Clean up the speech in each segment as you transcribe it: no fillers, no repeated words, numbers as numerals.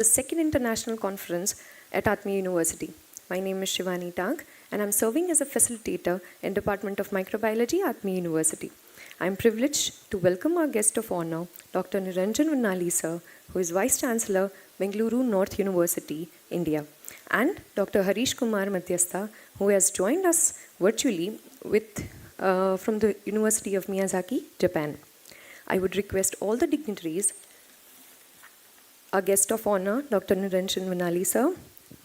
the second international conference at Atmiya University. My name is Shivani Tank, and I'm serving as a facilitator in Department of Microbiology at Atmiya University. I'm privileged to welcome our guest of honor, Dr. Niranjan Vannali sir, who is Vice Chancellor, Bengaluru North University, India, and Dr. Harish Kumar Madhyastha, who has joined us virtually from the University of Miyazaki, Japan. I would request all the dignitaries, our guest of honor, Dr. Niranjan Vannali sir,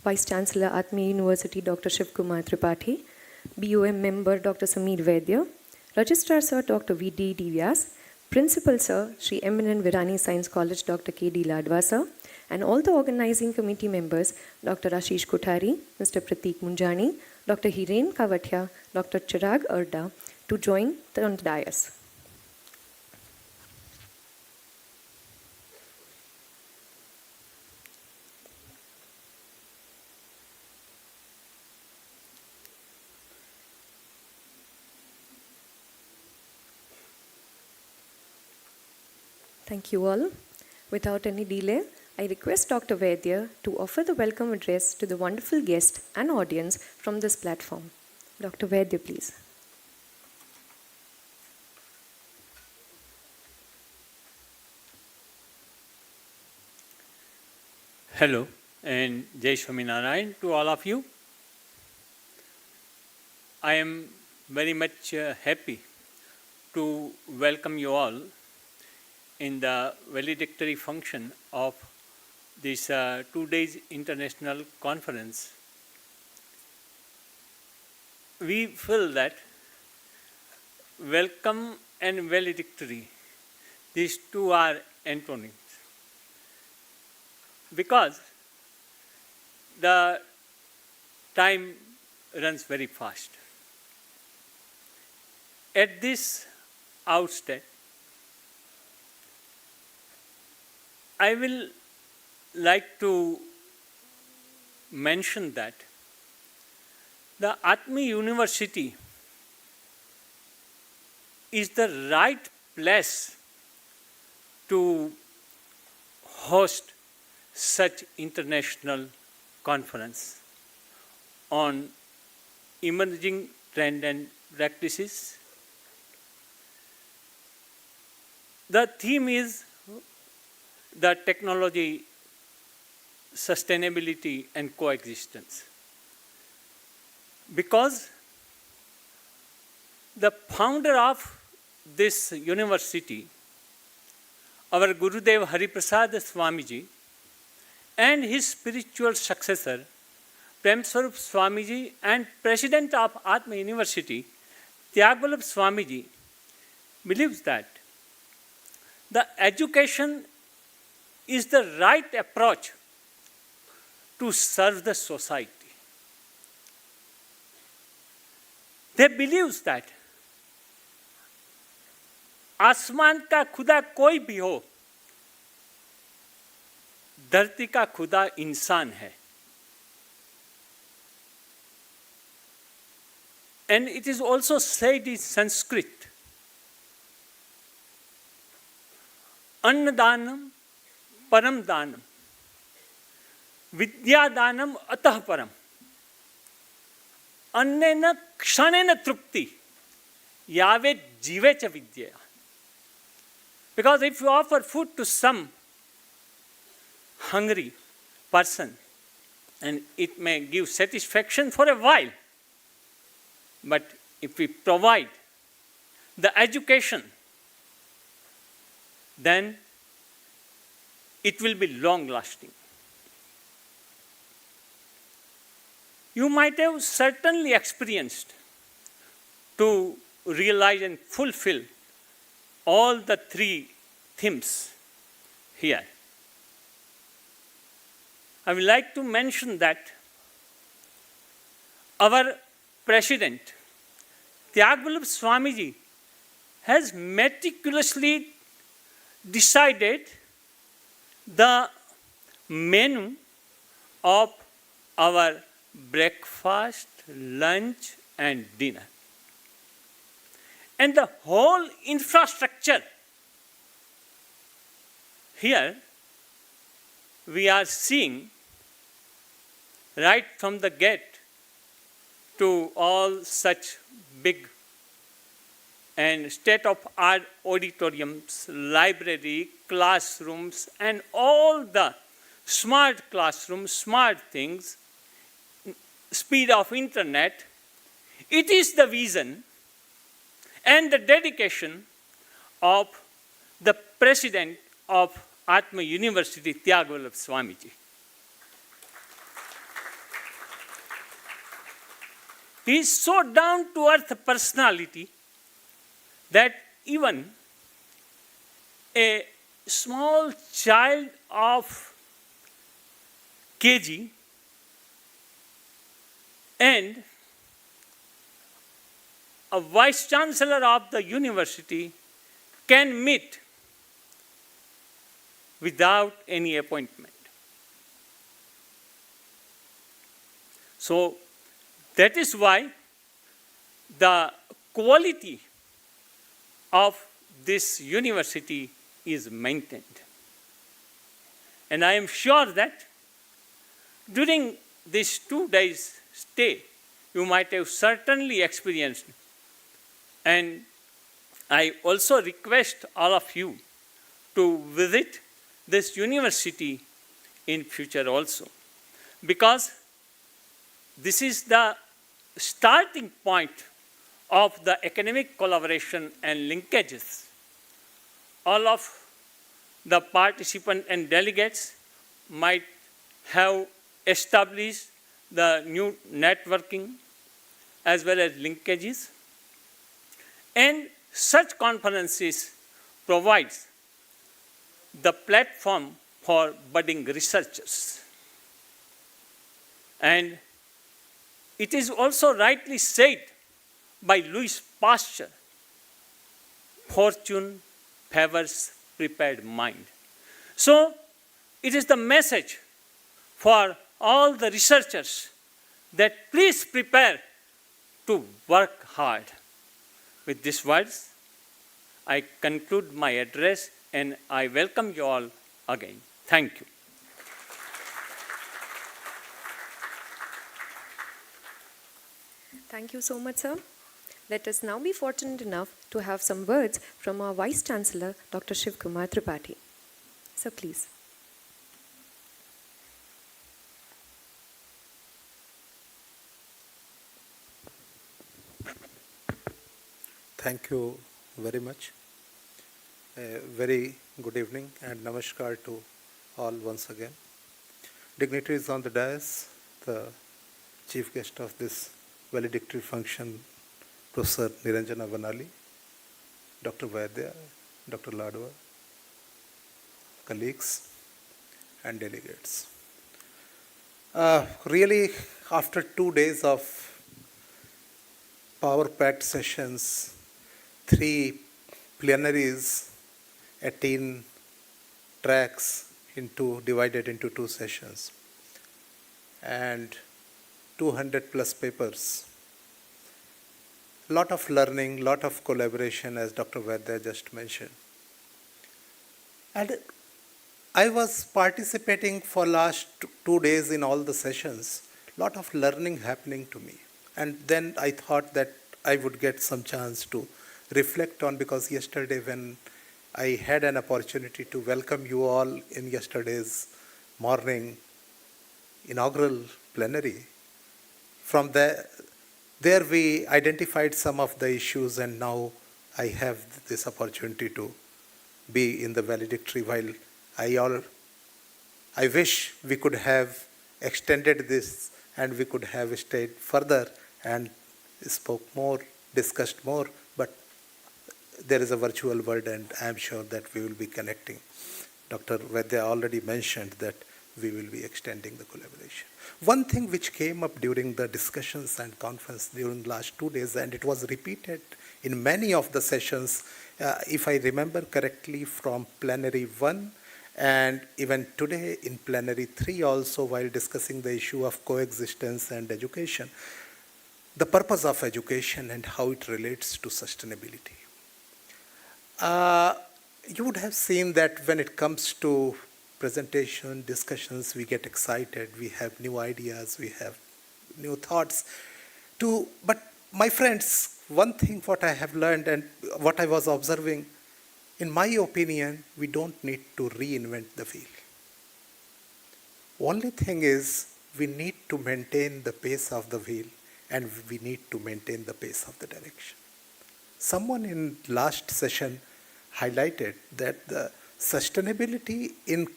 Vice Chancellor, Atmiya University, Dr. Shiv Kumar Tripathi, BOM member, Dr. Sameer Vaidya, Registrar Sir, Dr. V.D. Vyas, Principal Sir, Sri Eminent Virani Science College, Dr. K.D. Ladwa Sir, and all the organizing committee members, Dr. Ashish Kothari, Mr. Pratik Munjani, Dr. Hiren Kavathya, Dr. Chirag Arda, to join on the dais. Thank you all. Without any delay, I request Dr. Vaidya to offer the welcome address to the wonderful guest and audience from this platform. Dr. Vaidya, please. Hello and Jai Swaminarayan to all of you. I am very much happy to welcome you all in the valedictory function of this 2 days international conference. We feel that welcome and valedictory, these two are antonyms, because the time runs very fast. At this outset, I will like to mention that the Atmiya University is the right place to host such international conference on emerging trends and practices. The theme is the technology, sustainability and coexistence. Because the founder of this university, our Gurudev Hariprasad Swamiji, and his spiritual successor, Premswarup Swamiji, and president of Atmiya University, Tyagvallabh Swamiji, believes that the education is the right approach to serve the society. They believe that आसमान का खुदा कोई भी हो, धरती का खुदा इंसान है. And it is also said in Sanskrit, अन्नदानम परम दानम, विद्यादानम अतः परम, अन्नेन क्षणेन तृप्ति, यावे जीवे च विद्या. Because if you offer food to some hungry person, and it may give satisfaction for a while, but if we provide the education, then it will be long-lasting. You might have certainly experienced to realize and fulfill all the three themes here. I would like to mention that our president, Tyagvallabh Swamiji, has meticulously decided the menu of our breakfast, lunch, and dinner. And the whole infrastructure here we are seeing right from the gate to all such big and state-of-art auditoriums, library, classrooms, and all the smart classrooms, smart things, speed of internet. It is the vision and the dedication of the president of Atmiya University, Tyagvallabh Swamiji. He is so down-to-earth personality that even a small child of KG and a vice chancellor of the university can meet without any appointment. So that is why the quality of this university is maintained. And I am sure that during this 2 days stay, you might have certainly experienced. And I also request all of you to visit this university in future also, because this is the starting point of the academic collaboration and linkages. All of the participants and delegates might have established the new networking as well as linkages, and such conferences provides the platform for budding researchers. And it is also rightly said by Louis Pasteur, fortune favors prepared mind. So it is the message for all the researchers that please prepare to work hard. With these words, I conclude my address and I welcome you all again. Thank you. Thank you so much, sir. Let us now be fortunate enough to have some words from our Vice Chancellor, Dr. Shiv Kumar Tripathi. Sir, please. Thank you very much. A very good evening and namaskar to all once again. Dignitaries on the dais, the chief guest of this valedictory function, Professor Niranjana Vanali, Dr. Vaidya, Dr. Ladwa, colleagues and delegates. Really, after 2 days of power-packed sessions, 3 plenaries, 18 tracks divided into 2 sessions, and 200 plus papers. Lot of learning, lot of collaboration, as Dr. Vaidya just mentioned. And I was participating for last 2 days in all the sessions. Lot of learning happening to me. And then I thought that I would get some chance to reflect on, because yesterday when I had an opportunity to welcome you all in yesterday's morning inaugural plenary, from there we identified some of the issues, and now I have this opportunity to be in the valedictory. While I wish we could have extended this and we could have stayed further and spoke more, discussed more, but there is a virtual world and I am sure that we will be connecting. Dr. Vaidya already mentioned that we will be extending the collaboration. One thing which came up during the discussions and conference during the last 2 days, and it was repeated in many of the sessions, if I remember correctly, from plenary 1 and even today in plenary 3 also, while discussing the issue of coexistence and education, the purpose of education and how it relates to sustainability. You would have seen that when it comes to presentation, discussions, we get excited, we have new ideas, we have new thoughts. But my friends, one thing what I have learned and what I was observing, in my opinion, we don't need to reinvent the wheel. Only thing is, we need to maintain the pace of the wheel and we need to maintain the pace of the direction. Someone in last session highlighted that the sustainability in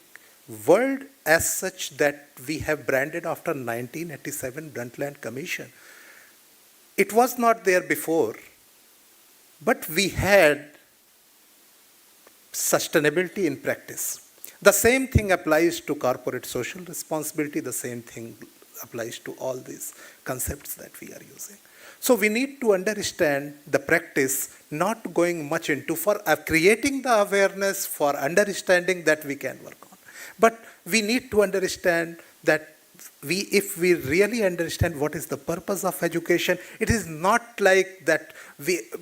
world as such that we have branded after 1987 Brundtland Commission, it was not there before, but we had sustainability in practice. The same thing applies to corporate social responsibility, the same thing applies to all these concepts that we are using. So we need to understand the practice, not going much into for creating the awareness, for understanding that we can work on. But we need to understand that if we really understand what is the purpose of education, it is not like that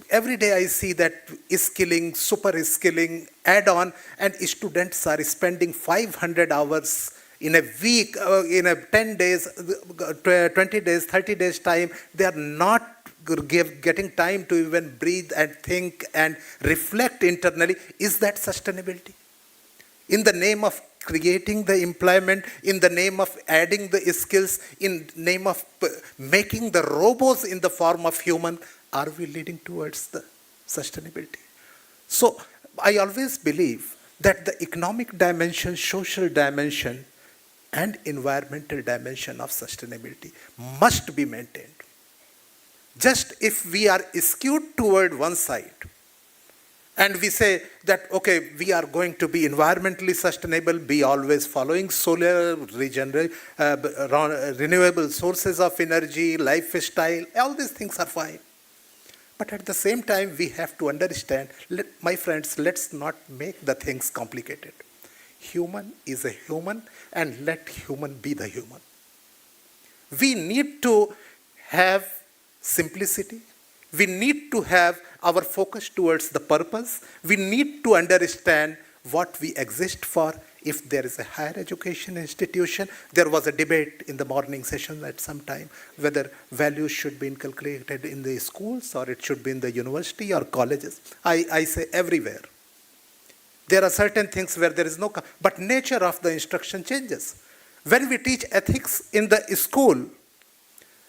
every day I see that skilling, super skilling, add-on, and students are spending 500 hours in a week, in a 10 days, 20 days, 30 days time. They are not getting time to even breathe and think and reflect internally. Is that sustainability? In the name of creating the employment, in the name of adding the skills, in the name of making the robots in the form of human, are we leading towards the sustainability? So I always believe that the economic dimension, social dimension, and environmental dimension of sustainability must be maintained. Just if we are skewed toward one side, and we say that, okay, we are going to be environmentally sustainable, be always following solar, renewable sources of energy, lifestyle, all these things are fine. But at the same time, we have to understand, my friends, let's not make the things complicated. Human is a human, and let human be the human. We need to have simplicity. We need to have our focus towards the purpose. We need to understand what we exist for. If there is a higher education institution, there was a debate in the morning session at some time whether values should be inculcated in the schools or it should be in the university or colleges. I say everywhere. There are certain things where there is no, but nature of the instruction changes. When we teach ethics in the school,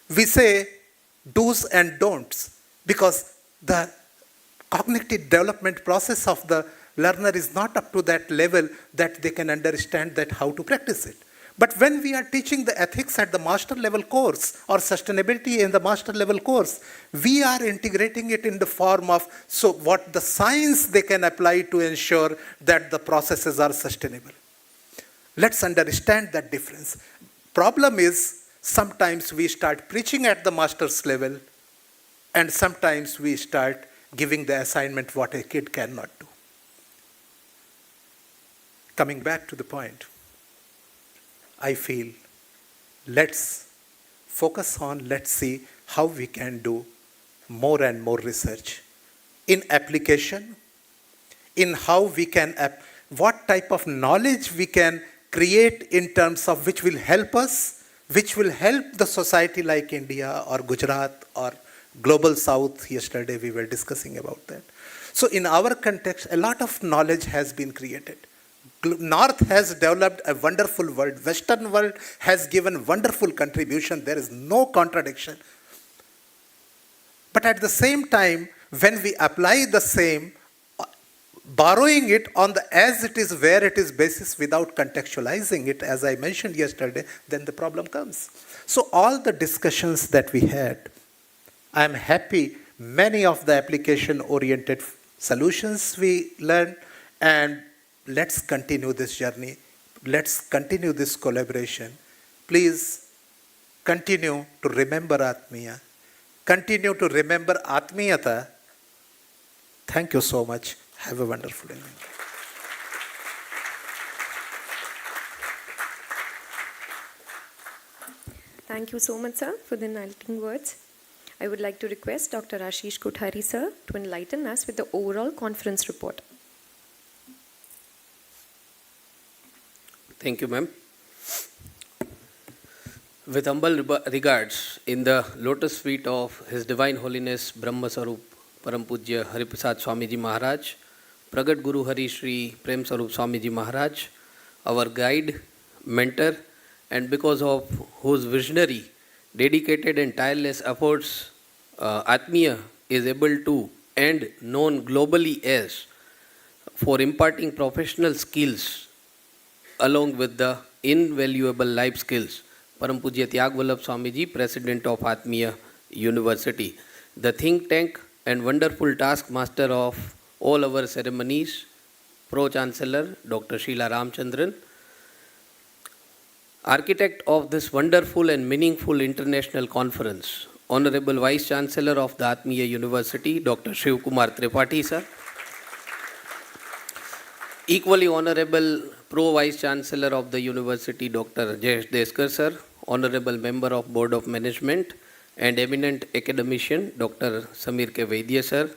we say do's and don'ts, because the cognitive development process of the learner is not up to that level that they can understand that how to practice it. But when we are teaching the ethics at the master level course or sustainability in the master level course, we are integrating it in the form of so what the science they can apply to ensure that the processes are sustainable. Let's understand that difference. Problem is sometimes we start preaching at the master's level and sometimes we start giving the assignment what a kid cannot do. Coming back to the point, I feel let's focus on, let's see how we can do more and more research in application, in how we can, what type of knowledge we can create in terms of which will help us, which will help the society like India or Gujarat or Global South. Yesterday we were discussing about that. So in our context, a lot of knowledge has been created. North has developed a wonderful world. Western world has given wonderful contribution. There is no contradiction. But at the same time, when we apply the same, borrowing it on the as it is, where it is basis without contextualizing it, as I mentioned yesterday, then the problem comes. So all the discussions that we had, I am happy many of the application-oriented solutions we learned, and let's continue this journey. Let's continue this collaboration. Please continue to remember Atmiya. Continue to remember Atmiyata. Thank you so much. Have a wonderful evening. Thank you so much, sir, for the enlightening words. I would like to request Dr. Ashish Kothari, sir, to enlighten us with the overall conference report. Thank you, ma'am. With humble regards, in the lotus feet of His Divine Holiness Brahma Sarup Param Pujya Hariprasad Swamiji Maharaj, Pragat Guru Hari Shri Prem Sarup Swamiji Maharaj, our guide, mentor, and because of whose visionary, dedicated and tireless efforts, Atmiya is able to and known globally as for imparting professional skills along with the invaluable life skills. Param Pujya Tyag Vallabh Swamiji, President of Atmiya University, the think tank and wonderful taskmaster of all our ceremonies, Pro-Chancellor Dr. Sheila Ramchandran, architect of this wonderful and meaningful international conference, Honorable Vice Chancellor of the Atmiya University, Dr. Shiv Kumar Tripathi, sir, equally Honorable Pro-Vice Chancellor of the University, Dr. Jayesh Deskar, sir, Honorable Member of Board of Management and eminent academician, Dr. Samir K. Vaidya, sir,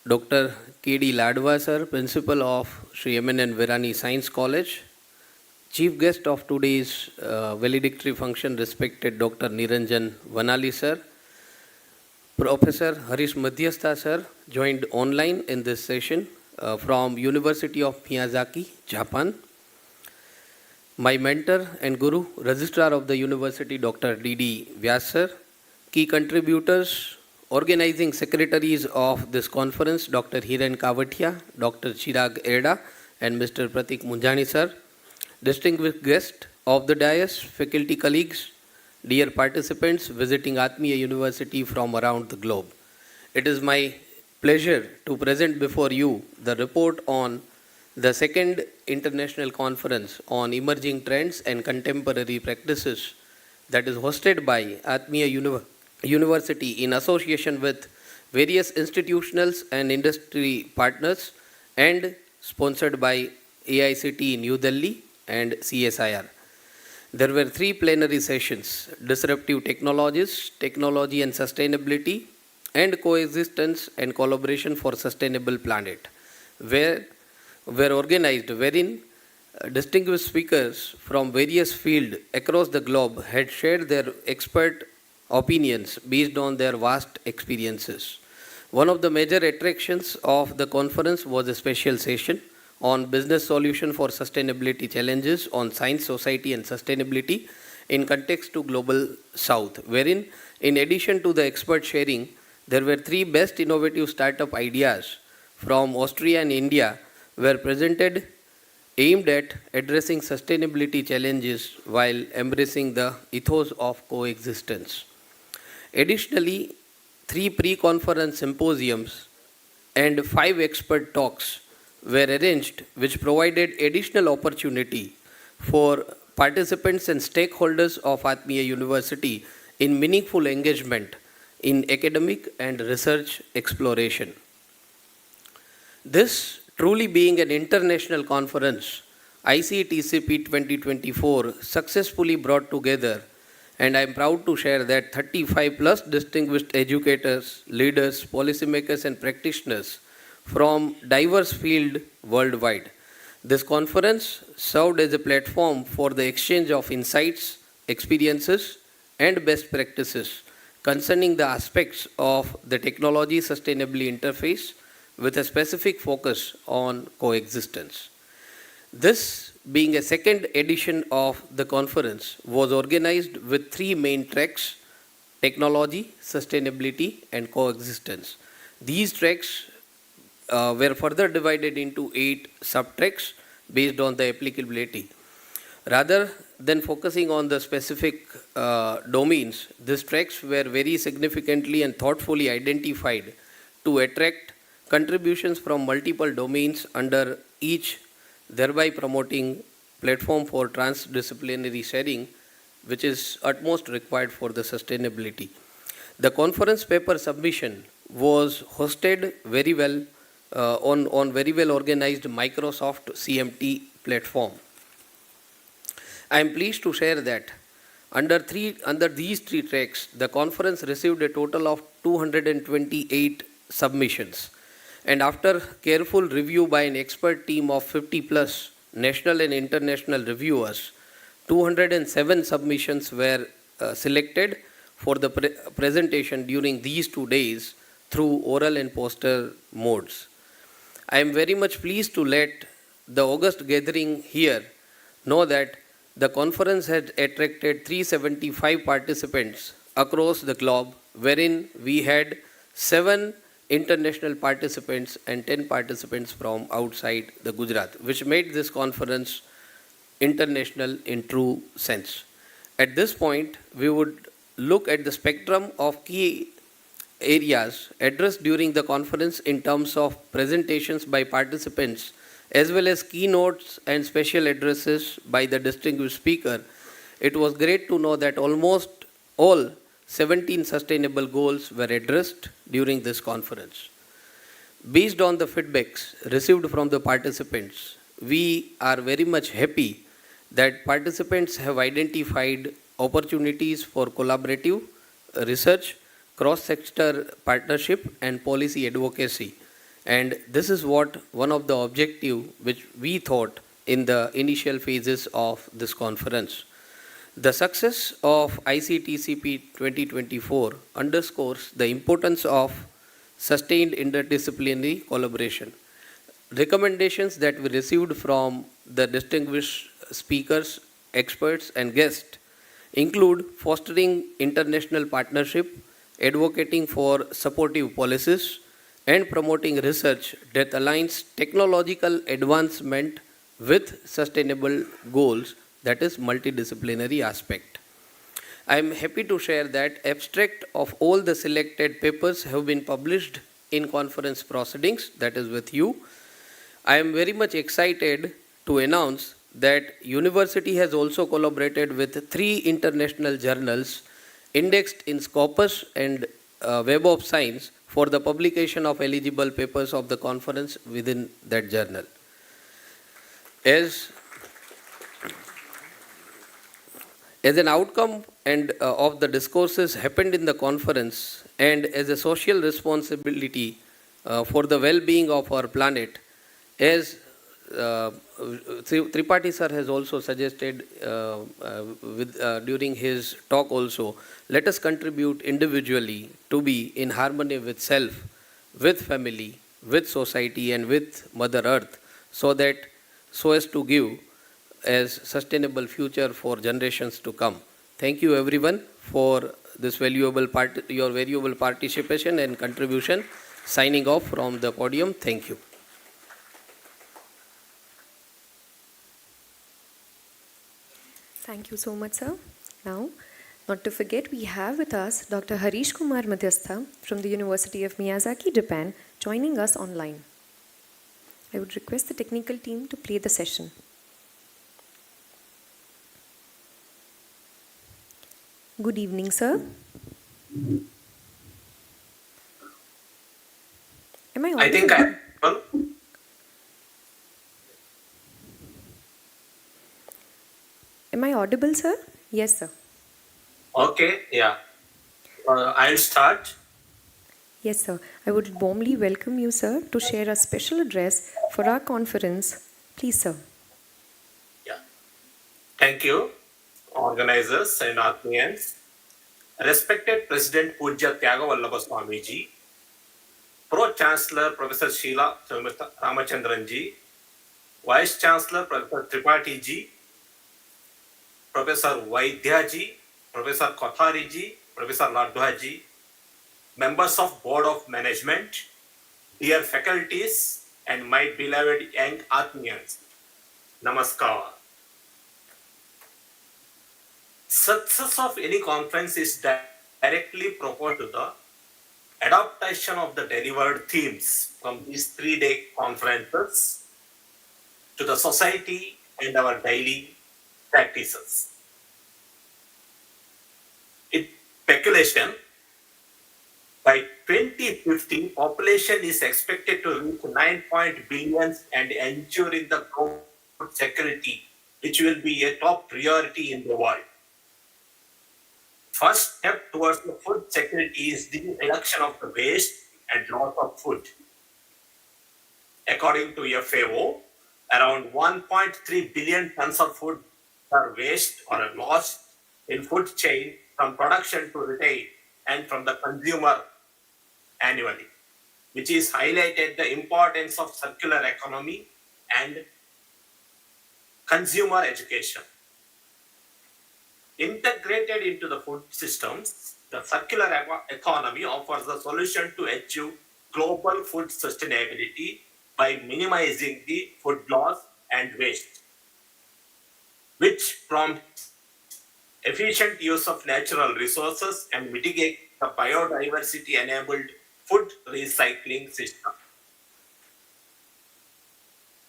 Dr. K.D. Ladwa, sir, Principal of Sri M.N. Virani Science College, Chief Guest of today's valedictory function, respected Dr. Niranjan Vanali, sir, Professor Harish Madhyastha, sir, joined online in this session from University of Miyazaki, Japan. My mentor and guru, Registrar of the University, Dr. D.D. Vyas, sir, key contributors, organizing secretaries of this conference, Dr. Hiren Kavatia, Dr. Chirag Erda, and Mr. Pratik Munjani, sir, distinguished guests of the dais, faculty colleagues, dear participants visiting Atmiya University from around the globe. It is my pleasure to present before you the report on the second international conference on emerging trends and contemporary practices that is hosted by Atmiya University in association with various institutional and industry partners and sponsored by AICTE New Delhi and CSIR. There were 3 plenary sessions: Disruptive Technologies, Technology and Sustainability, and Coexistence and Collaboration for Sustainable Planet, were organized wherein distinguished speakers from various fields across the globe had shared their expert opinions based on their vast experiences. One of the major attractions of the conference was a special session on business solution for sustainability challenges on science, society and sustainability in context to global south, wherein in addition to the expert sharing, there were 3 best innovative startup ideas from Austria and India were presented aimed at addressing sustainability challenges while embracing the ethos of coexistence. Additionally, 3 pre-conference symposiums and 5 expert talks were arranged, which provided additional opportunity for participants and stakeholders of Atmiya University in meaningful engagement in academic and research exploration. This truly being an international conference, ICETCP2024 successfully brought together, and I am proud to share that 35 plus distinguished educators, leaders, policymakers and practitioners from diverse fields worldwide. This conference served as a platform for the exchange of insights, experiences and best practices concerning the aspects of the technology sustainability interface with a specific focus on coexistence. This, being a second edition of the conference, was organized with 3 main tracks: technology, sustainability and coexistence. These tracks were further divided into 8 sub-tracks based on the applicability. Rather than focusing on the specific domains, these tracks were very significantly and thoughtfully identified to attract contributions from multiple domains under each, thereby promoting platform for transdisciplinary sharing, which is utmost required for the sustainability. The conference paper submission was hosted very well on very well organized Microsoft CMT platform. I am pleased to share that under these 3 tracks, the conference received a total of 228 submissions. And after careful review by an expert team of 50 plus national and international reviewers, 207 submissions were selected for the presentation during these 2 days through oral and poster modes. I am very much pleased to let the August gathering here know that the conference had attracted 375 participants across the globe, wherein we had 7 international participants and 10 participants from outside the Gujarat, which made this conference international in true sense. At this point, we would look at the spectrum of key areas addressed during the conference in terms of presentations by participants as well as keynotes and special addresses by the distinguished speaker. It was great to know that almost all 17 sustainable goals were addressed during this conference. Based on the feedbacks received from the participants, we are very much happy that participants have identified opportunities for collaborative research, cross-sector partnership and policy advocacy. And this is what one of the objectives which we thought in the initial phases of this conference. The success of ICETCP2024 underscores the importance of sustained interdisciplinary collaboration. Recommendations that we received from the distinguished speakers, experts and guests include fostering international partnership, advocating for supportive policies, and promoting research that aligns technological advancement with sustainable goals, that is multidisciplinary aspect. I am happy to share that abstract of all the selected papers have been published in conference proceedings, that is with you. I am very much excited to announce that university has also collaborated with 3 international journals indexed in Scopus and Web of Science for the publication of eligible papers of the conference within that journal. As an outcome and of the discourses happened in the conference and as a social responsibility for the well-being of our planet, as Tripathi sir has also suggested during his talk also, let us contribute individually to be in harmony with self, with family, with society and with Mother Earth, so as to give as sustainable future for generations to come. Thank you everyone for this your valuable participation and contribution. Signing off from the podium. Thank you. Thank you so much, sir. Now, not to forget, we have with us Dr. Harish Kumar Madhyastha from the University of Miyazaki, Japan, joining us online. I would request the technical team to play the session. Good evening, sir. Am I audible? I think I'm audible. Am I audible, sir? Yes, sir. Okay, yeah. I'll start. Yes, sir. I would warmly welcome you, sir, to share a special address for our conference. Please, sir. Yeah. Thank you, organizers and Atmiyans. Respected President Pujya Tyagavallabha Swamiji, Pro-Chancellor Professor Sheila Ramachandran ji, Vice Chancellor Professor Tripathi ji, Professor Vaidya ji, Professor Kothari ji, Professor Ladwa ji, members of Board of Management, dear faculties, and my beloved young Atmiyans, Namaskar. Success of any conference is directly proportional to the adaptation of the delivered themes from these 3-day conferences to the society and our daily practices. In speculation, by 2050, population is expected to reach 9 billion and ensuring the food security, which will be a top priority in the world. First step towards the food security is the reduction of the waste and loss of food. According to FAO, around 1.3 billion tons of food are waste or are lost in food chain from production to retail and from the consumer annually, which is highlighted the importance of circular economy and consumer education. Integrated into the food systems, the circular economy offers a solution to achieve global food sustainability by minimizing the food loss and waste, which prompts efficient use of natural resources and mitigate the biodiversity enabled food recycling system.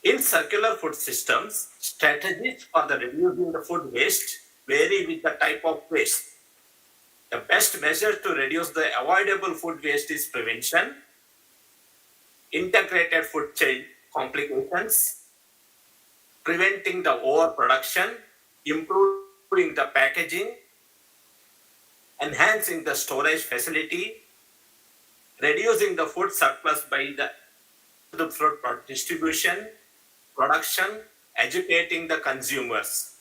In circular food systems, strategies for the reducing the food waste vary with the type of waste. The best measure to reduce the avoidable food waste is prevention, integrated food chain complications, preventing the overproduction, improving the packaging, enhancing the storage facility, reducing the food surplus by the food distribution, production, educating the consumers,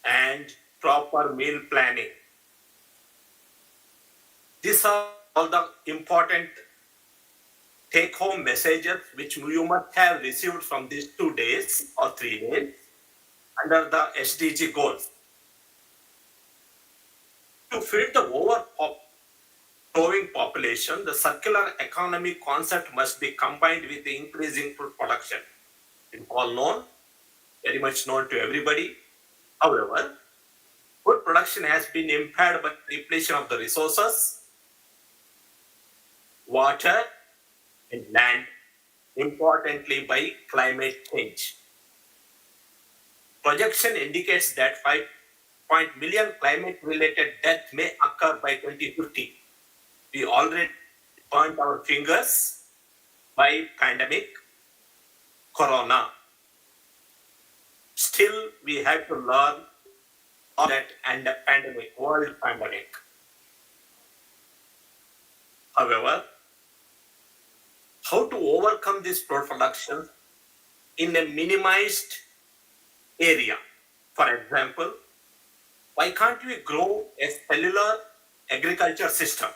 and proper meal planning. These are all the important take-home messages which you must have received from these 2 days or 3 days under the SDG goals. To feed the growing population, the circular economy concept must be combined with the increasing food production. It's all known, very much known to everybody. However, food production has been impaired by depletion of the resources, water, and land, importantly by climate change. Projection indicates that 5 million climate-related deaths may occur by 2050. We already burnt our fingers by pandemic, corona. Still, we have to learn all that and the pandemic, world pandemic. However, how to overcome this production in a minimized area? For example, why can't we grow a cellular agriculture system?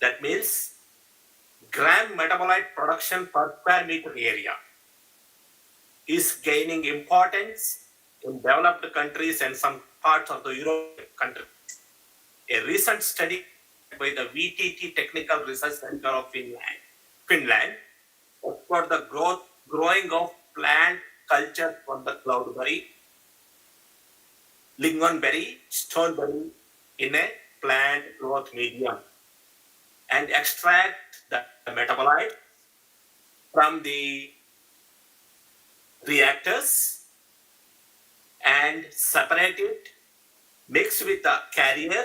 That means gram metabolite production per square meter area is gaining importance in developed countries and some parts of the European countries. A recent study by the VTT Technical Research Center of Finland for the growing of plant culture from the cloudberry, lingonberry, stoneberry in a plant growth medium and extract the metabolite from the reactors and separate it, mix with the carrier,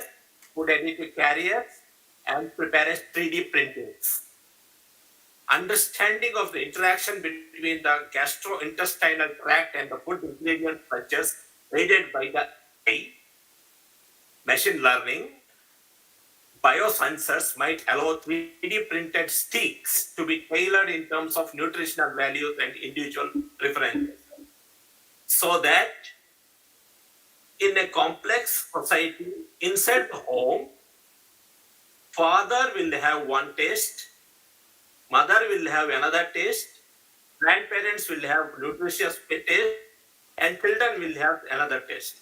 food additive carriers, and prepare a 3D printings. Understanding of the interaction between the gastrointestinal tract and the food ingredient structures aided by the AI, machine learning, biosensors might allow 3D printed sticks to be tailored in terms of nutritional values and individual preferences. So that in a complex society inside the home, father will have one taste, mother will have another taste, grandparents will have nutritious taste, and children will have another taste.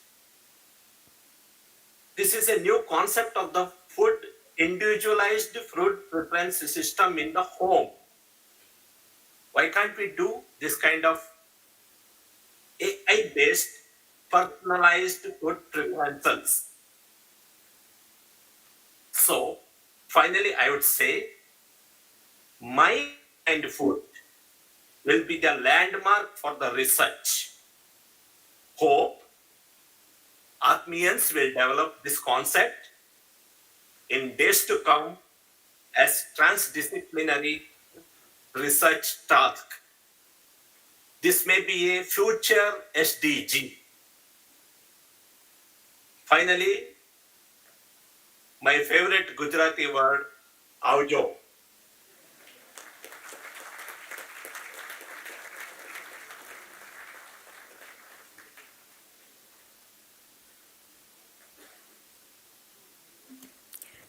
This is a new concept of the food individualized food preference system in the home. Why can't we do this kind of AI-based personalized food preferences? So, finally, I would say, my kind food will be the landmark for the research. Hope Atmiyans will develop this concept in days to come as transdisciplinary research task. This may be a future SDG. Finally, my favorite Gujarati word, avjo.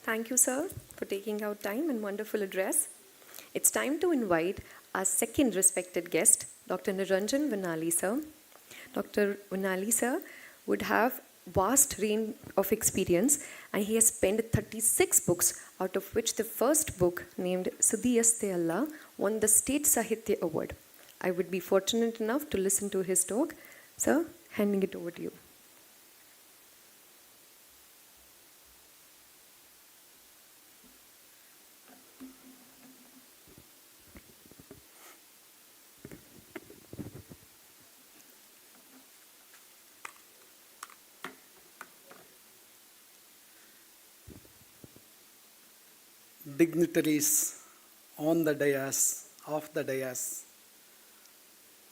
Thank you, sir, for taking out time and wonderful address. It's time to invite our second respected guest, Dr. Niranjan Vanali, sir. Dr. Vanali, sir, would have vast range of experience, and he has penned 36 books, out of which the first book, named Sudhiyaste Allah, won the State Sahitya Award. I would be fortunate enough to listen to his talk. Sir, handing it over to you. Dignitaries on the dais, off the dais,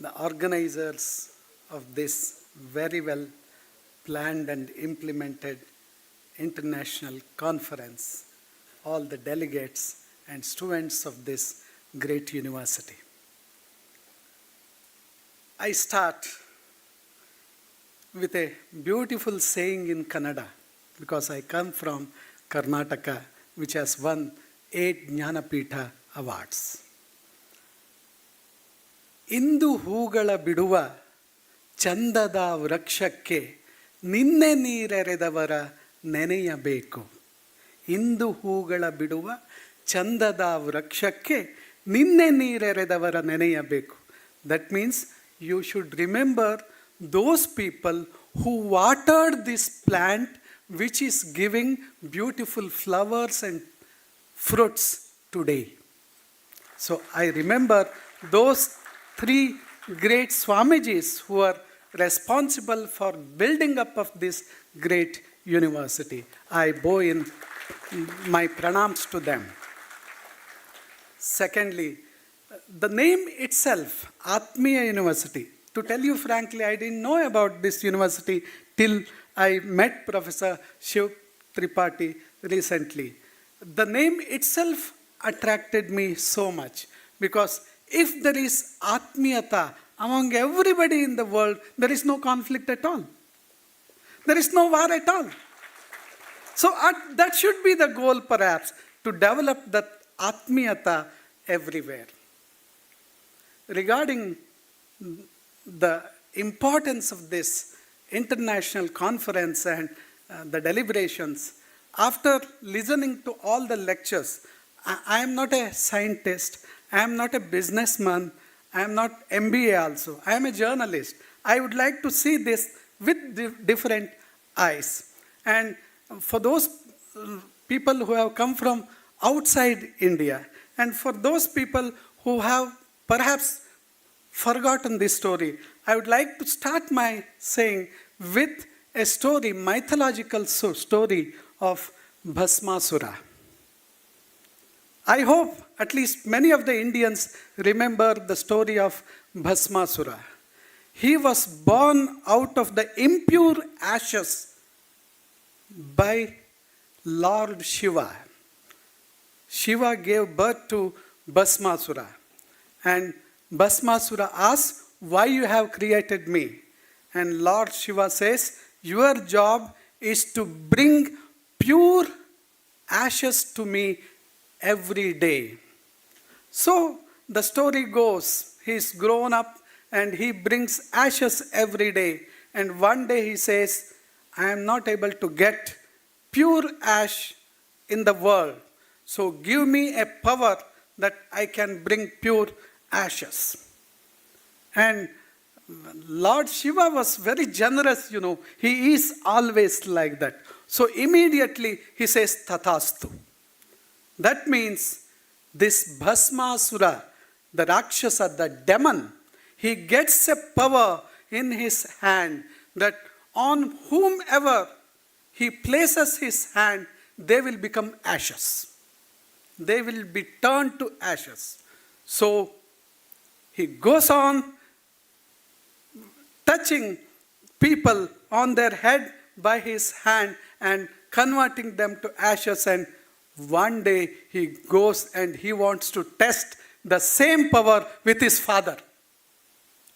the organizers of this very well planned and implemented international conference, all the delegates and students of this great university. I start with a beautiful saying in Kannada, because I come from Karnataka, which has won 8 Jnanapitha awards. ಇಂದು ಹೂಗಳ ಬಿಡುವ ಚಂದದ ವೃಕ್ಷಕ್ಕೆ ನಿನ್ನೆ ನೀರೆರೆದವರ ನೆನೆಯಬೇಕು. ಇಂದು ಹೂಗಳ ಬಿಡುವ ಚಂದದ ವೃಕ್ಷಕ್ಕೆ ನಿನ್ನೆ ನೀರೆರೆದವರ ನೆನೆಯಬೇಕು. That means you should remember those people who watered this plant which is giving beautiful flowers and fruits today. So I remember those 3 great Swamijis who are responsible for building up of this great university. I bow in my pranams to them. Secondly, the name itself, Atmiya University. To tell you frankly, I didn't know about this university till I met Professor Shiv Tripathi recently. The name itself attracted me so much, because if there is Atmiyata among everybody in the world, there is no conflict at all. There is no war at all. So that should be the goal, perhaps, to develop that Atmiyata everywhere. Regarding the importance of this international conference and the deliberations, after listening to all the lectures, I am not a scientist, I am not a businessman, I am not MBA also, I am a journalist. I would like to see this with different eyes. And for those people who have come from outside India, and for those people who have perhaps forgotten this story, I would like to start my saying with a story, mythological story of Bhasmasura. I hope at least many of the Indians remember the story of Bhasmasura. He was born out of the impure ashes by Lord Shiva. Shiva gave birth to Bhasmasura. And Bhasmasura asked, "Why you have created me?" And Lord Shiva says, "Your job is to bring pure ashes to me every day." So the story goes, he's grown up and he brings ashes every day. And one day he says, "I am not able to get pure ash in the world. So give me a power that I can bring pure ashes." And Lord Shiva was very generous, He is always like that. So immediately he says, "Tathastu." That means this Bhasmasura, the Rakshasa, the demon, he gets a power in his hand that on whomever he places his hand, they will become ashes. They will be turned to ashes. So he goes on touching people on their head by his hand and converting them to ashes. And one day he goes and he wants to test the same power with his father.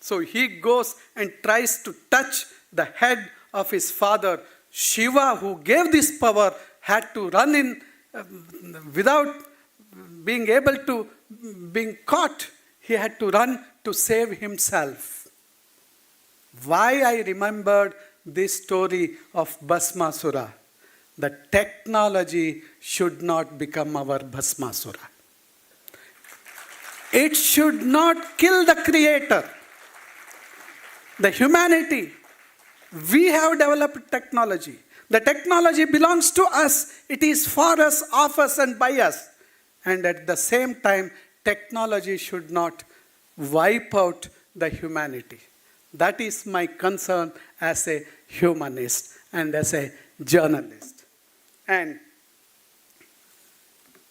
So he goes and tries to touch the head of his father. Shiva, who gave this power, had to run in without being able to being caught, he had to run to save himself. Why I remembered this story of Bhasmasura? The technology should not become our Bhasmasura. It should not kill the creator. The humanity. We have developed technology. The technology belongs to us. It is for us, of us, and by us. And at the same time, technology should not wipe out the humanity. That is my concern as a humanist and as a journalist. And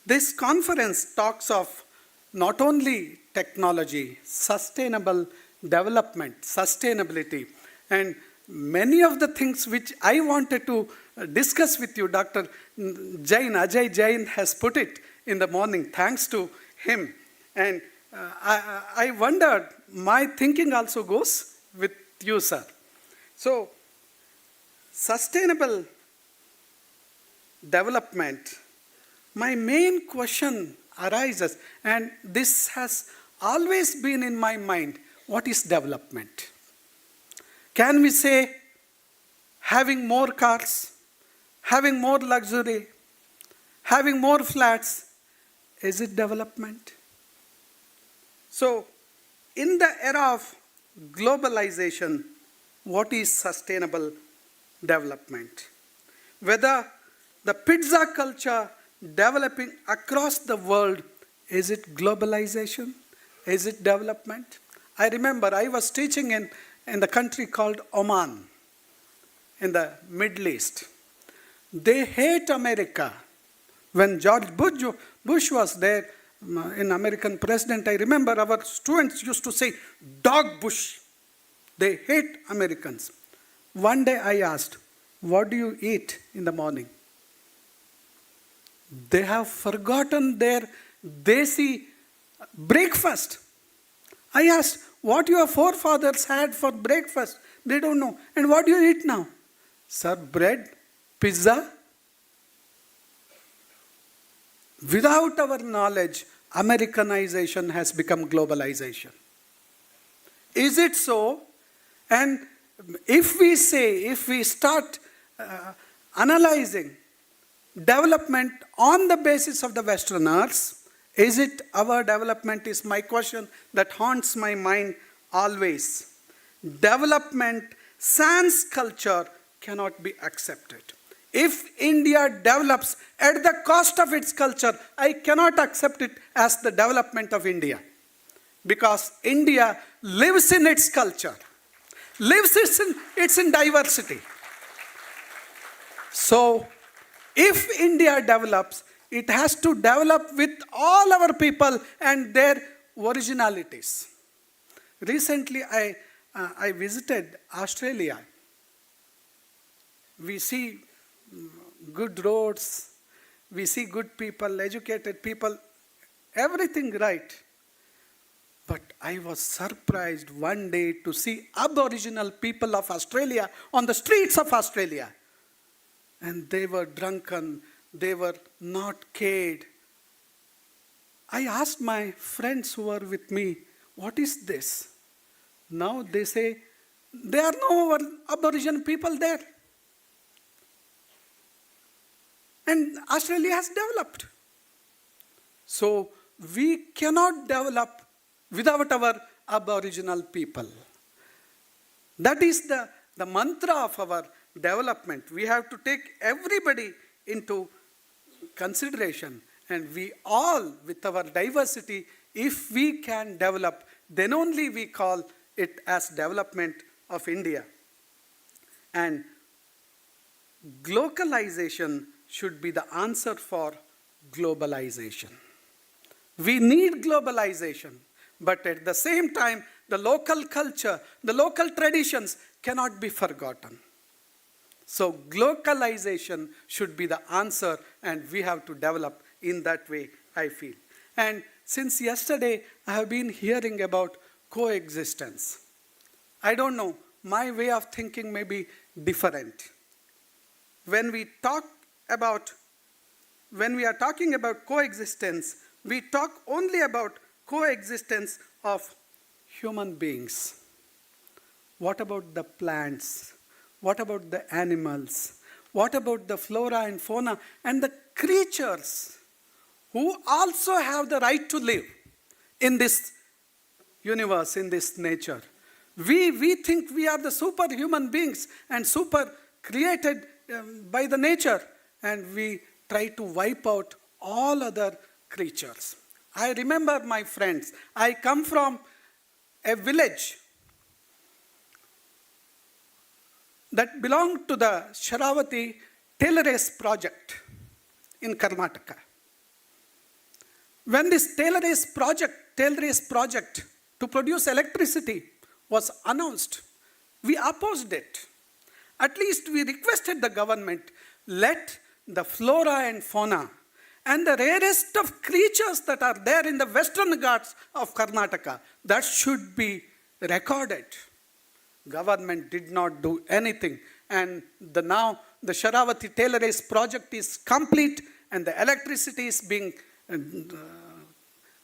this conference talks of not only technology, sustainable development, sustainability, and many of the things which I wanted to discuss with you, Dr. Jain, Ajay Jain has put it in the morning, thanks to him. And I wondered, my thinking also goes with you, sir. So, sustainable development, my main question arises, and this has always been in my mind, what is development? Can we say having more cars, having more luxury, having more flats, is it development? So, in the era of globalization, what is sustainable development? Whether the pizza culture developing across the world, is it globalization? Is it development? I remember I was teaching in the country called Oman, in the Middle East. They hate America. When George Bush was there, in American president, I remember our students used to say, "Dog Bush." They hate Americans. One day I asked, "What do you eat in the morning?" They have forgotten their desi breakfast. I asked, "What your forefathers had for breakfast?" They don't know. "And what do you eat now?" "Sir, bread, pizza." Without our knowledge, Americanization has become globalization. Is it so? And if we start analyzing development on the basis of the Westerners, is it our development is my question that haunts my mind always. Development sans culture cannot be accepted. If India develops at the cost of its culture, I cannot accept it as the development of India. Because India lives in its culture, lives in diversity. So, if India develops, it has to develop with all our people and their originalities. Recently, I visited Australia. We see good roads, we see good people, educated people, everything right. But I was surprised one day to see Aboriginal people of Australia on the streets of Australia. And they were drunken, they were not cared. I asked my friends who were with me, "What is this?" Now they say, there are no Aboriginal people there. And Australia has developed. So we cannot develop without our Aboriginal people. That is the mantra of our development. We have to take everybody into consideration. And we all, with our diversity, if we can develop, then only we call it as development of India. And localization should be the answer for globalization. We need globalization, but at the same time, the local culture, the local traditions cannot be forgotten. So globalization should be the answer, and we have to develop in that way, I feel. And since yesterday, I have been hearing about coexistence. I don't know, my way of thinking may be different. When we talk about when we are talking about coexistence, we talk only about coexistence of human beings. What about the plants? What about the animals? What about the flora and fauna and the creatures who also have the right to live in this universe, in this nature? We think we are the superhuman beings and super created by the nature, and we try to wipe out all other creatures. I remember, my friends, I come from a village that belonged to the Sharavati tail race project in Karnataka. When this tail race project to produce electricity was announced, we opposed it. At least we requested the government, let the flora and fauna and the rarest of creatures that are there in the Western Ghats of Karnataka, that should be recorded. Government did not do anything, and now the Sharavati tail race project is complete and the electricity is being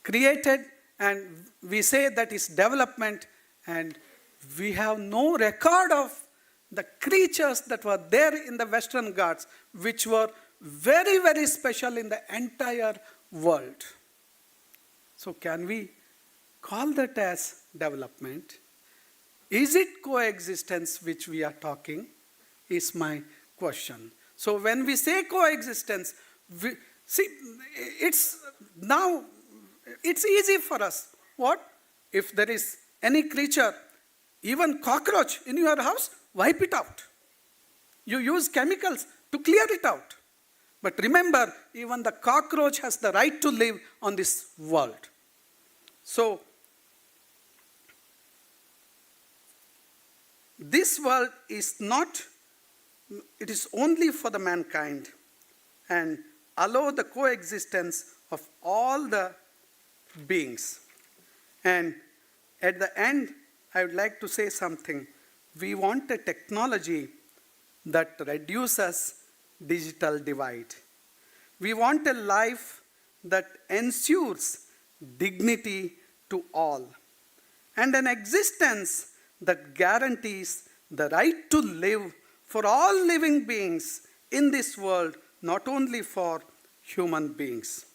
created, and we say that is development, and we have no record of the creatures that were there in the Western Ghats, which were very, very special in the entire world. So can we call that as development? Is it coexistence which we are talking? Is my question. So when we say coexistence, it's easy for us. What? If there is any creature, even cockroach in your house, wipe it out. You use chemicals to clear it out. But remember, even the cockroach has the right to live on this world. So, this world is not, it is only for the mankind, and allow the coexistence of all the beings. And at the end, I would like to say something. We want a technology that reduces digital divide. We want a life that ensures dignity to all, and an existence that guarantees the right to live for all living beings in this world, not only for human beings.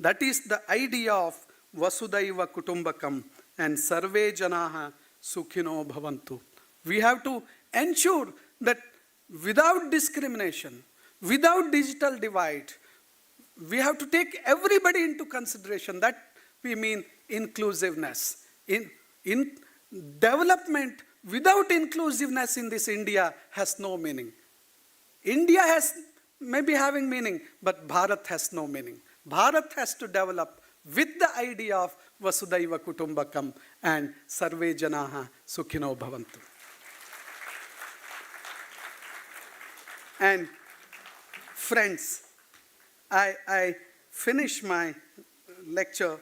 That is the idea of Vasudhaiva Kutumbakam and Sarve Janaha Sukhino Bhavantu. We have to ensure that without discrimination, without digital divide, we have to take everybody into consideration. That we mean inclusiveness. In development without inclusiveness in this India has no meaning. India has maybe having meaning, but Bharat has no meaning. Bharat has to develop with the idea of Vasudhaiva Kutumbakam and Sarve Janaha Sukhino Bhavantu. And friends, I finish my lecture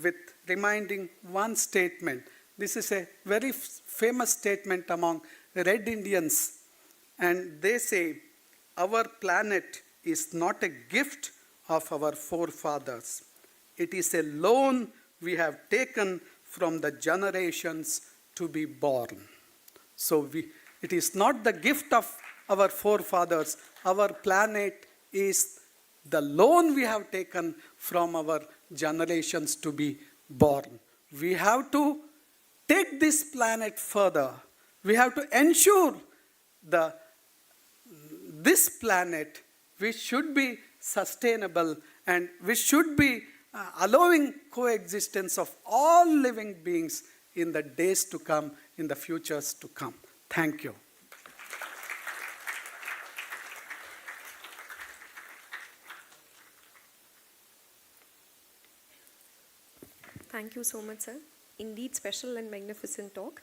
with reminding one statement. This is a very famous statement among Red Indians. And they say, our planet is not a gift of our forefathers. It is a loan we have taken from the generations to be born. So it is not the gift of our forefathers. Our planet is the loan we have taken from our generations to be born. We have to take this planet further. We have to ensure this planet, which should be sustainable and which should be allowing coexistence of all living beings in the days to come, in the futures to come. Thank you. Thank you so much, sir. Indeed, special and magnificent talk.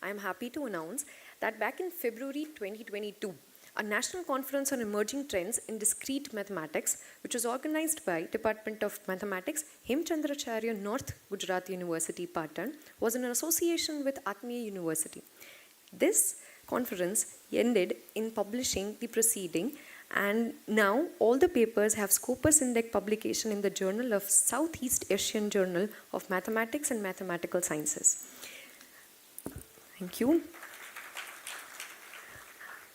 I am happy to announce that back in February 2022, a national conference on emerging trends in discrete mathematics, which was organized by Department of Mathematics, Hemchandracharya North Gujarat University, Patan, was in association with Atmiya University. This conference ended in publishing the proceeding And now all the papers have Scopus Index publication in the Journal of Southeast Asian Journal of Mathematics and Mathematical Sciences. Thank you.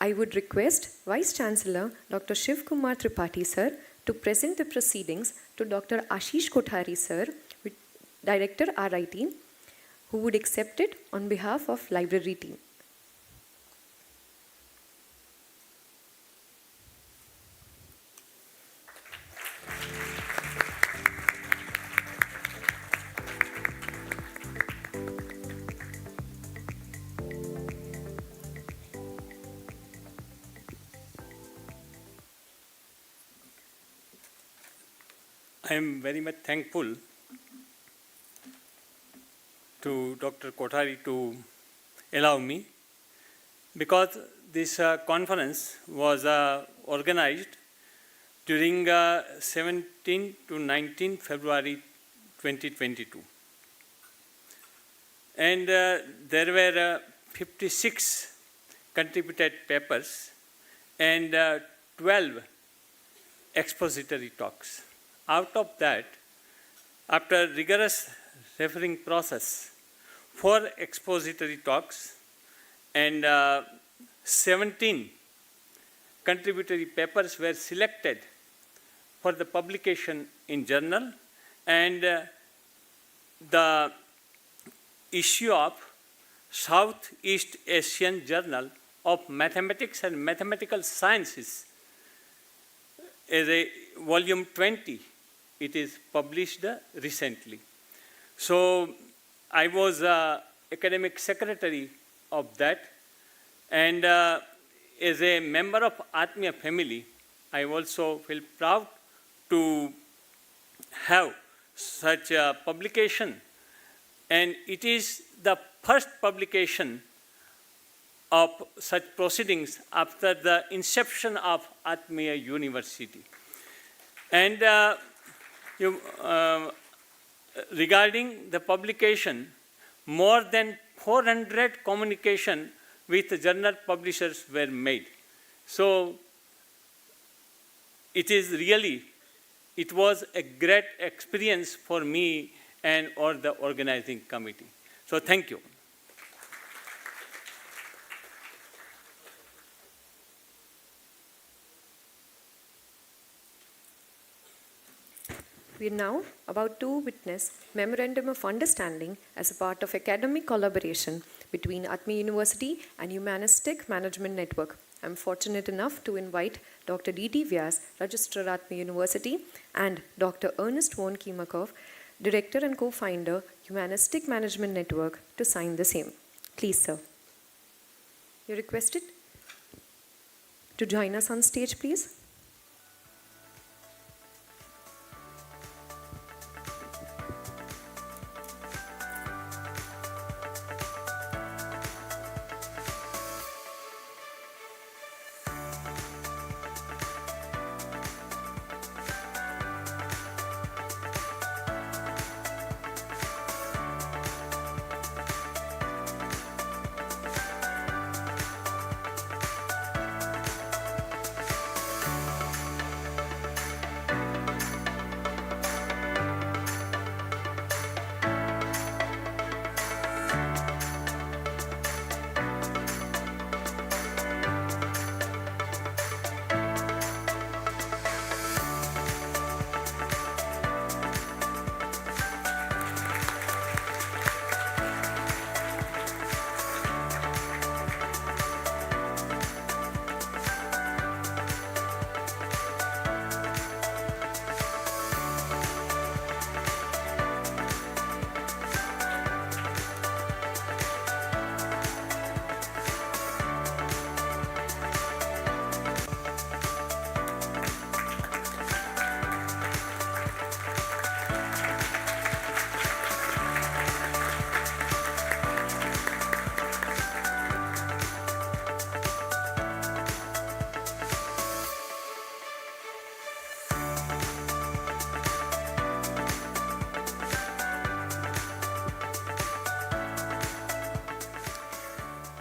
I would request Vice Chancellor Dr. Shiv Kumar Tripathi sir to present the proceedings to Dr. Ashish Kothari sir, Director RIT, who would accept it on behalf of library team. I am very much thankful to Dr. Kothari to allow me, because this conference was organized during 17 to 19 February 2022. And there were 56 contributed papers and 12 expository talks. Out of that, after rigorous referring process, 4 expository talks and 17 contributory papers were selected for the publication in journal, and the issue of Southeast Asian Journal of Mathematics and Mathematical Sciences is a volume 20. It is published recently. So I was academic secretary of that, and as a member of Atmiya family, I also feel proud to have such a publication, and it is the first publication of such proceedings after the inception of Atmiya University. And regarding the publication, more than 400 communication with journal publishers were made. So it was a great experience for me and all the organizing committee. So thank you. We are now about to witness Memorandum of Understanding as a part of academic collaboration between Atmiya University and Humanistic Management Network. I am fortunate enough to invite Dr. D.T. Vyas, Registrar Atmiya University, and Dr. Ernest von Kimakov, Director and Co-founder, Humanistic Management Network, to sign the same. Please, sir. You're requested to join us on stage, please.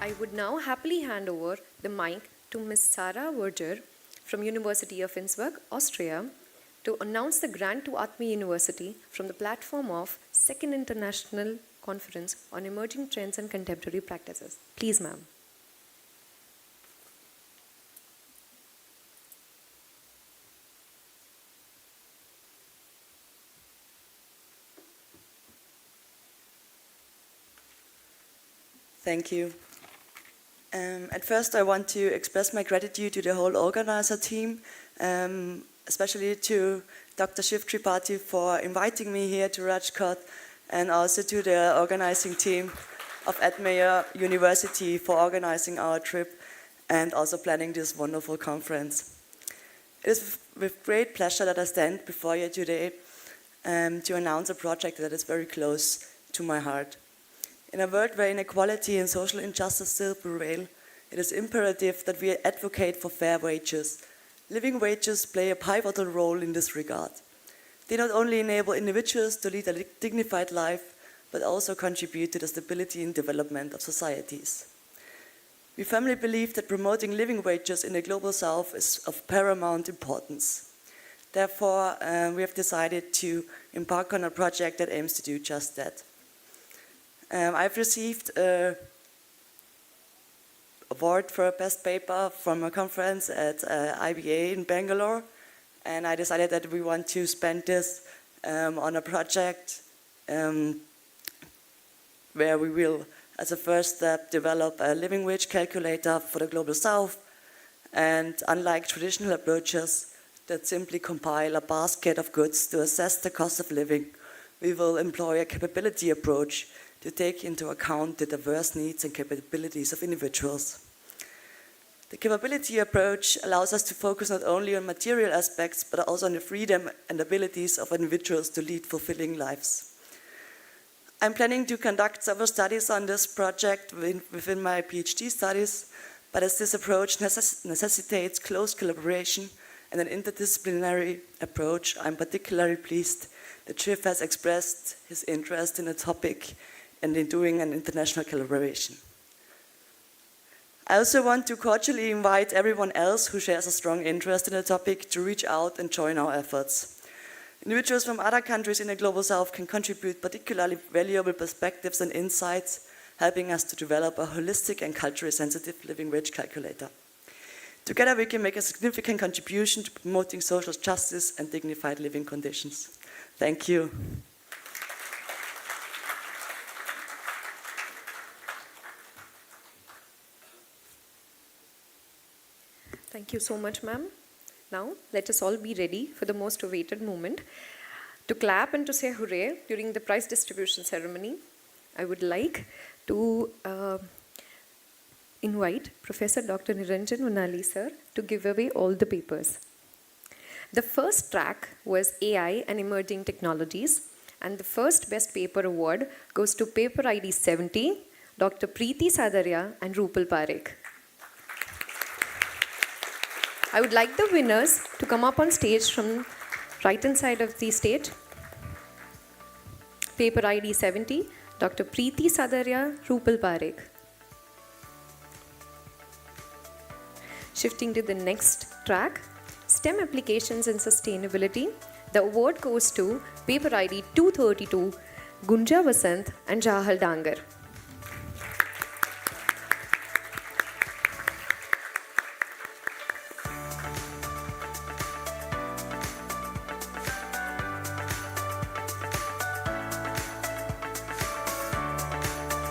I would now happily hand over the mic to Ms. Sarah Verger from University of Innsbruck, Austria, to announce the grant to Atmiya University from the platform of Second International Conference on Emerging Trends and Contemporary Practices. Please, ma'am. Thank you. At first, I want to express my gratitude to the whole organizer team, especially to Dr. Shiv Tripathi for inviting me here to Rajkot, and also to the organizing team of Atmiya University for organizing our trip and also planning this wonderful conference. It is with great pleasure that I stand before you today to announce a project that is very close to my heart. In a world where inequality and social injustice still prevail, it is imperative that we advocate for fair wages. Living wages play a pivotal role in this regard. They not only enable individuals to lead a dignified life, but also contribute to the stability and development of societies. We firmly believe that promoting living wages in the Global South is of paramount importance. Therefore, we have decided to embark on a project that aims to do just that. I've received an award for a best paper from a conference at IBA in Bangalore, and I decided that we want to spend this on a project where we will, as a first step, develop a living wage calculator for the Global South. And unlike traditional approaches that simply compile a basket of goods to assess the cost of living, we will employ a capability approach to take into account the diverse needs and capabilities of individuals. The capability approach allows us to focus not only on material aspects, but also on the freedom and abilities of individuals to lead fulfilling lives. I'm planning to conduct several studies on this project within my PhD studies, but as this approach necessitates close collaboration and an interdisciplinary approach, I'm particularly pleased that Shiv has expressed his interest in the topic and in doing an international collaboration. I also want to cordially invite everyone else who shares a strong interest in the topic to reach out and join our efforts. Individuals from other countries in the Global South can contribute particularly valuable perspectives and insights, helping us to develop a holistic and culturally sensitive living wage calculator. Together we can make a significant contribution to promoting social justice and dignified living conditions. Thank you. Thank you so much, ma'am. Now, let us all be ready for the most awaited moment. To clap and to say hooray during the prize distribution ceremony, I would like to invite Professor Dr. Niranjan Vanali, sir, to give away all the papers. The first track was AI and Emerging Technologies, and the first Best Paper Award goes to Paper ID 70, Dr. Preeti Sadarya and Rupal Parekh. I would like the winners to come up on stage from right-hand side of the stage. Paper ID 70, Dr. Preeti Sadarya, Rupal Parekh. Shifting to the next track, STEM Applications and Sustainability. The award goes to Paper ID 232, Gunja Vasant and Jahal Dangar.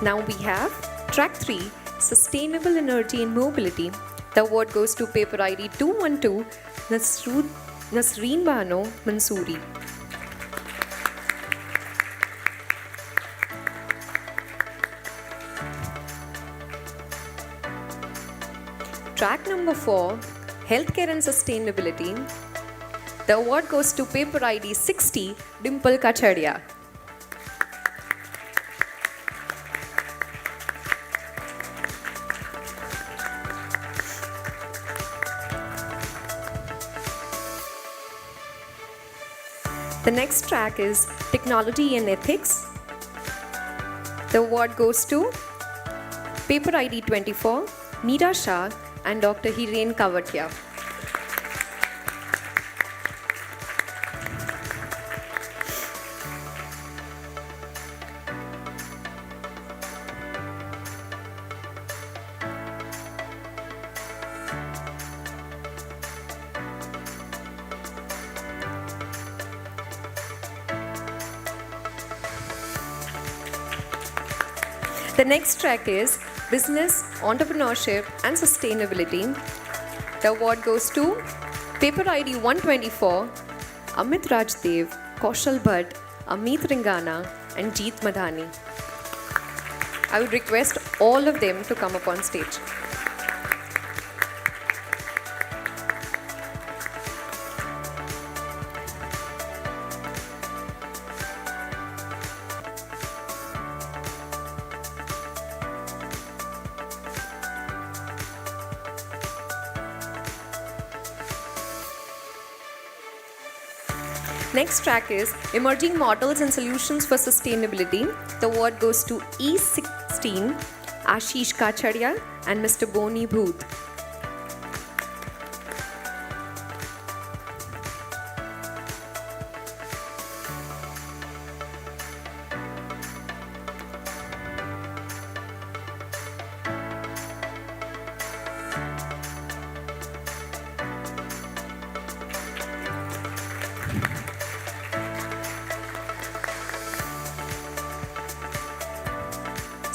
Now we have Track 3, Sustainable Energy and Mobility. The award goes to Paper ID 212, Nasreen Bano Mansoori. Track number 4, Healthcare and Sustainability. The award goes to Paper ID 60, Dimple Kachadia. The next track is Technology and Ethics. The award goes to Paper ID 24, Meera Shah and Dr. Hiren Kavatia. The next track is Business, Entrepreneurship and Sustainability. The award goes to Paper ID 124, Amit Rajdev, Kaushal Bhatt, Amit Ringana and Jeet Madhani. I would request all of them to come up on stage. Next track is Emerging Models and Solutions for Sustainability. The award goes to E16, Ashish Kacharia and Mr. Boni Booth.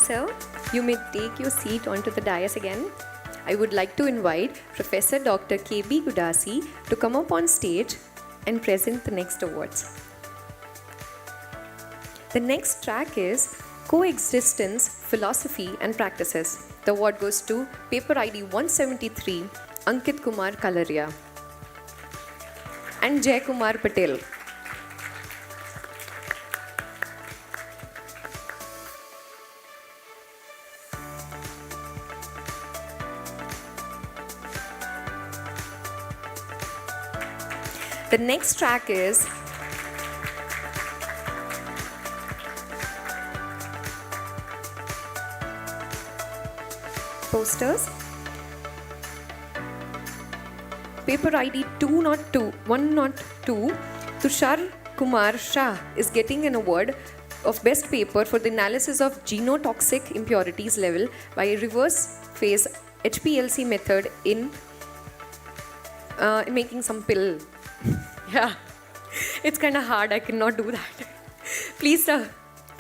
So, you may take your seat onto the dais again. I would like to invite Professor Dr. K.B. Gudasi to come up on stage and present the next awards. The next track is Coexistence, Philosophy and Practices. The award goes to Paper ID 173, Ankit Kumar Kalaria and Jay Kumar Patel. The next track is posters. Paper ID 102, Tushar Kumar Shah is getting an award of Best Paper for the analysis of genotoxic impurities level by a reverse phase HPLC method in making some pill. Yeah, it's kind of hard. I cannot do that. Please, sir,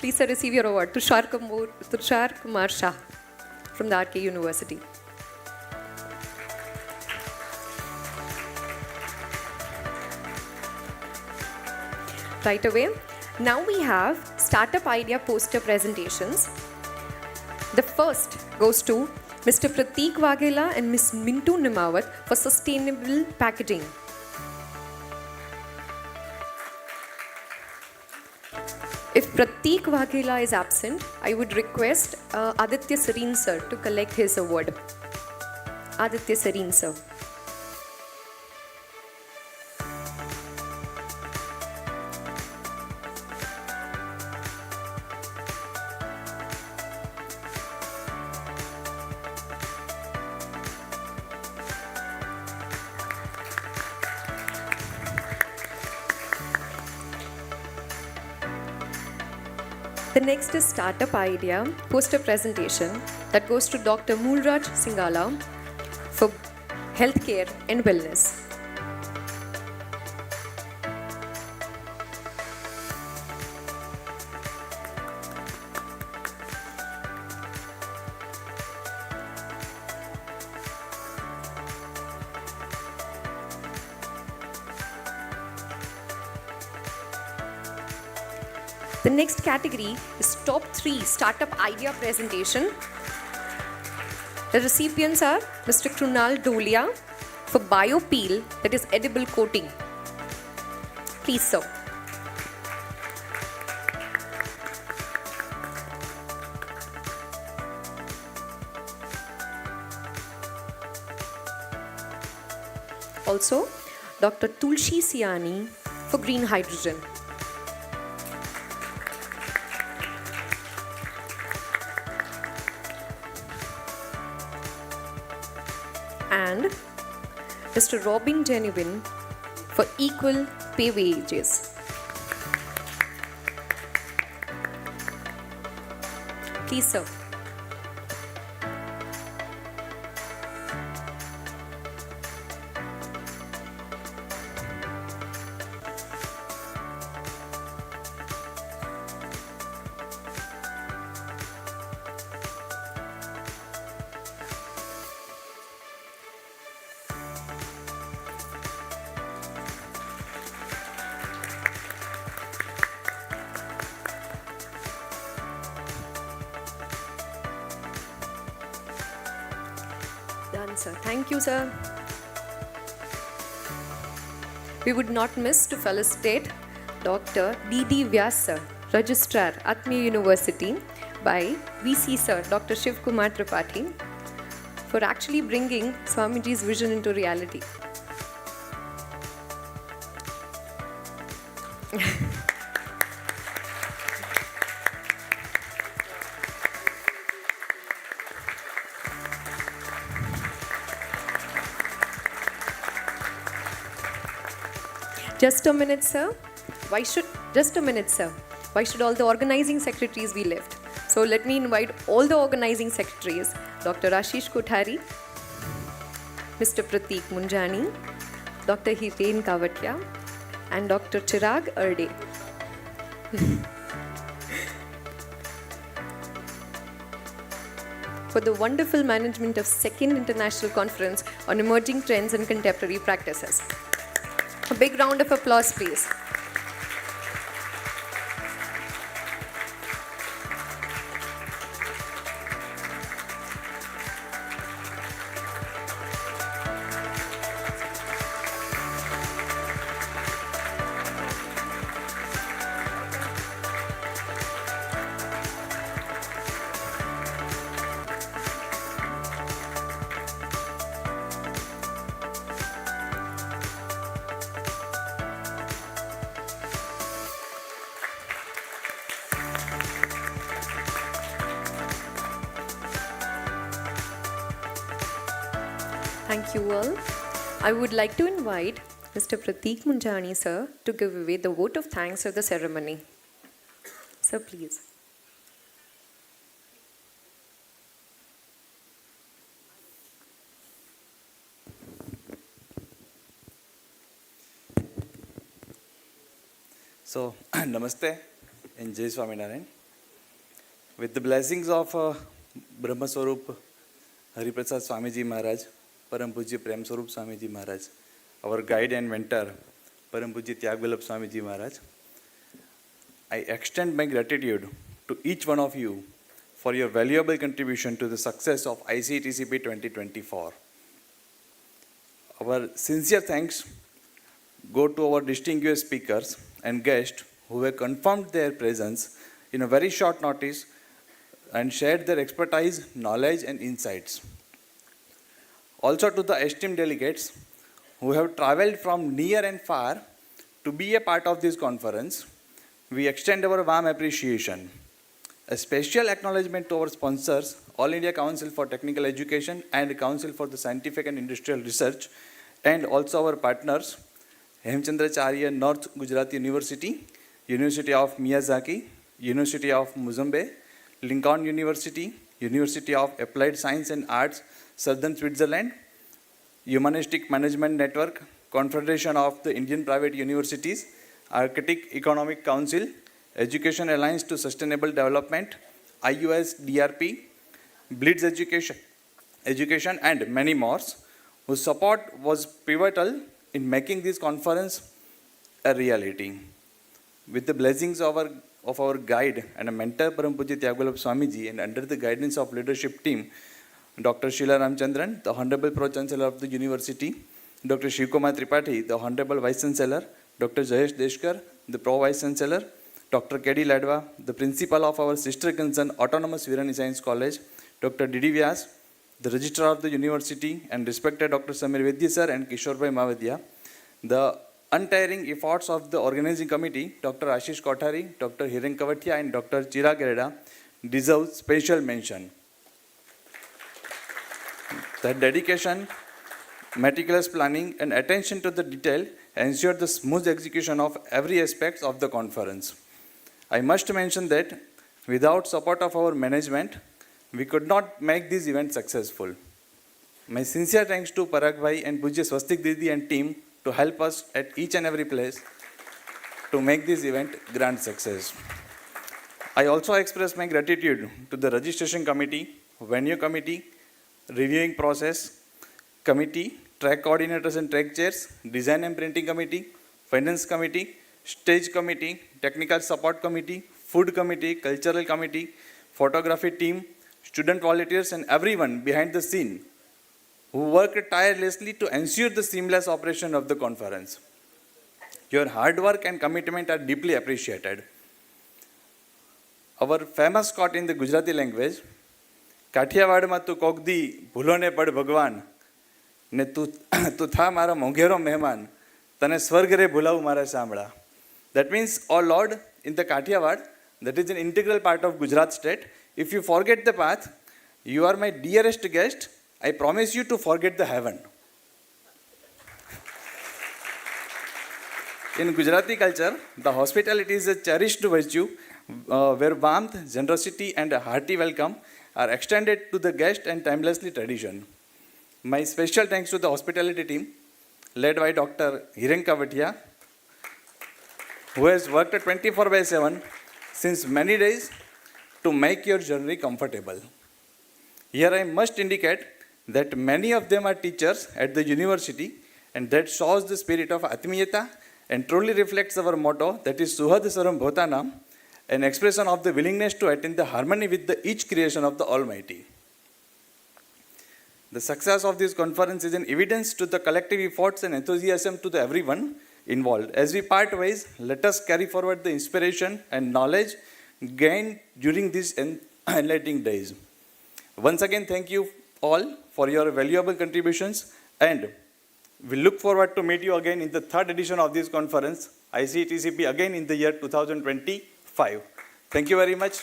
receive your award. Tushar Kumar Shah from the RK University. Right away. Now we have startup idea poster presentations. The first goes to Mr. Prateek Waghela and Ms. Mintu Nimawat for sustainable packaging. If Prateek Waghela is absent, I would request Aditya Sareen sir to collect his award. Aditya Sareen sir. The next is Startup Idea poster presentation that goes to Dr. Moolraj Singala for Healthcare and Wellness. The next category is Top 3 Startup Idea Presentation. The recipients are Mr. Krunal Dolia for BioPeel, that is edible coating. Please, sir. Also, Dr. Tulshi Siani for green hydrogen. And Mr. Robin Genuine for equal pay wages. Please, sir. sir. Thank you, sir. We would not miss to felicitate Dr. D.D. Vyas, sir, Registrar, Atmiya University, by VC, sir, Dr. Shiv Kumar Tripathi, for actually bringing Swamiji's vision into reality. Just a minute, sir. Why should all the organizing secretaries be left? So let me invite all the organizing secretaries, Dr. Ashish Kothari, Mr. Prateek Munjani, Dr. Hiren Kavatya, and Dr. Chirag Erde. For the wonderful management of Second International Conference on Emerging Trends and Contemporary Practices. A big round of applause, please. Thank you all. I would like to invite Mr. Prateek Munjani, sir, to give away the vote of thanks at the ceremony. Sir, please. So, Namaste and Jai Swaminarayan. With the blessings of Brahma Swarup Hariprasad Swamiji Maharaj, Param Pujya Prem Swarup Swamiji Maharaj, our guide and mentor, Param Pujya Tyag Vallabh Swamiji Maharaj, I extend my gratitude to each one of you for your valuable contribution to the success of ICETCP 2024. Our sincere thanks go to our distinguished speakers and guests who have confirmed their presence in a very short notice and shared their expertise, knowledge and insights. Also to the esteemed delegates who have travelled from near and far to be a part of this conference, we extend our warm appreciation. A special acknowledgement to our sponsors, All India Council for Technical Education and Council for the Scientific and Industrial Research, and also our partners, Hemchandracharya North Gujarat University, University of Miyazaki, University of Mozambique, Lincoln University, University of Applied Science and Arts, Southern Switzerland, Humanistic Management Network, Confederation of the Indian Private Universities, Arctic Economic Council, Education Alliance to Sustainable Development, IUS-DRP, Blitz Education and many more, whose support was pivotal in making this conference a reality. With the blessings of our guide and a mentor, Param Pujya Tyag Vallabh Swamiji, and under the guidance of leadership team, Dr. Sheila Ramchandran, the Honorable Pro-Chancellor of the University, Dr. Shiv Kumar Tripathi, the Honorable Vice-Chancellor, Dr. Jayesh Deshkar, the Pro-Vice-Chancellor, Dr. K.D. Ladwa, the Principal of our sister concern Autonomous Virani Science College, Dr. D.D. Vyas, the Registrar of the University, and respected Dr. Samir Vedya Sir and Kishore Mavadia, the untiring efforts of the organizing committee, Dr. Ashish Kothari, Dr. Hiren Kavatya, and Dr. Chirag Erde, deserve special mention. The dedication, meticulous planning, and attention to the detail ensured the smooth execution of every aspect of the conference. I must mention that without support of our management, we could not make this event successful. My sincere thanks to Parag Bhai and Pujya Swastik Didi and team to help us at each and every place to make this event grand success. I also express my gratitude to the registration committee, venue committee, reviewing process committee, track coordinators and track chairs, design and printing committee, finance committee, stage committee, technical support committee, food committee, cultural committee, photography team, student volunteers, and everyone behind the scene who worked tirelessly to ensure the seamless operation of the conference. Your hard work and commitment are deeply appreciated. Our famous quote in the Gujarati language, કાઠિયાવાડમાં તું કોક દી ભૂલો ને પડ ભગવાન ને તું થા મારા મોંઘેરો મહેમાન તને સ્વર્ગ રે ભૂલાવું મારા સાંભળા. That means, oh Lord, in the Kathiawad, that is an integral part of Gujarat state, if you forget the path, you are my dearest guest, I promise you to forget the heaven. In Gujarati culture, the hospitality is a cherished virtue where warmth, generosity and a hearty welcome are extended to the guest and timelessly tradition. My special thanks to the hospitality team led by Dr. Hirenka Vatia, who has worked 24/7 since many days to make your journey comfortable. Here I must indicate that many of them are teachers at the university, and that shows the spirit of Atmiyata and truly reflects our motto, that is Suhad Saram Bhotanam, an expression of the willingness to attain the harmony with the each creation of the Almighty. The success of this conference is an evidence to the collective efforts and enthusiasm to the everyone involved. As we part ways, let us carry forward the inspiration and knowledge gained during these enlightening days. Once again, thank you all for your valuable contributions, and we look forward to meet you again in the third edition of this conference, ICETCP, again in the year 2025. Thank you very much.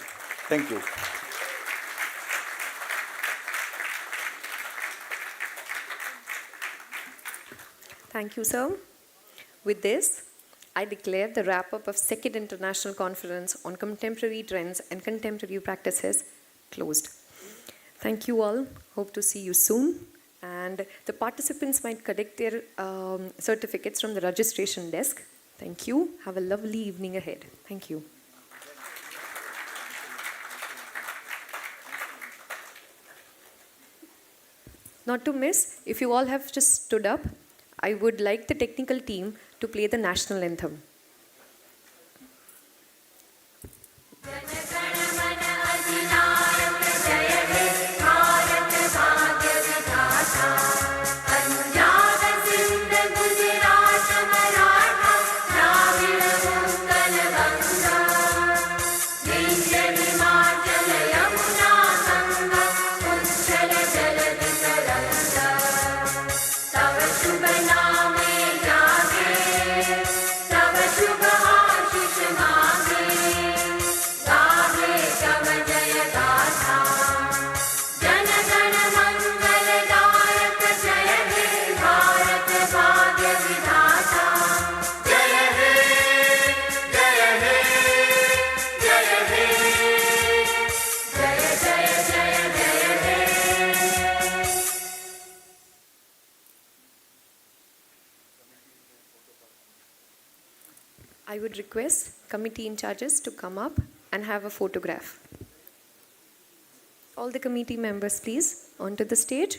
Thank you. Thank you, sir. With this, I declare the wrap-up of Second International Conference on Contemporary Trends and Contemporary Practices closed. Thank you all. Hope to see you soon. And the participants might collect their certificates from the registration desk. Thank you. Have a lovely evening ahead. Thank you. Not to miss, if you all have just stood up, I would like the technical team to play the national anthem. I would request committee in charges to come up and have a photograph. All the committee members, please, onto the stage.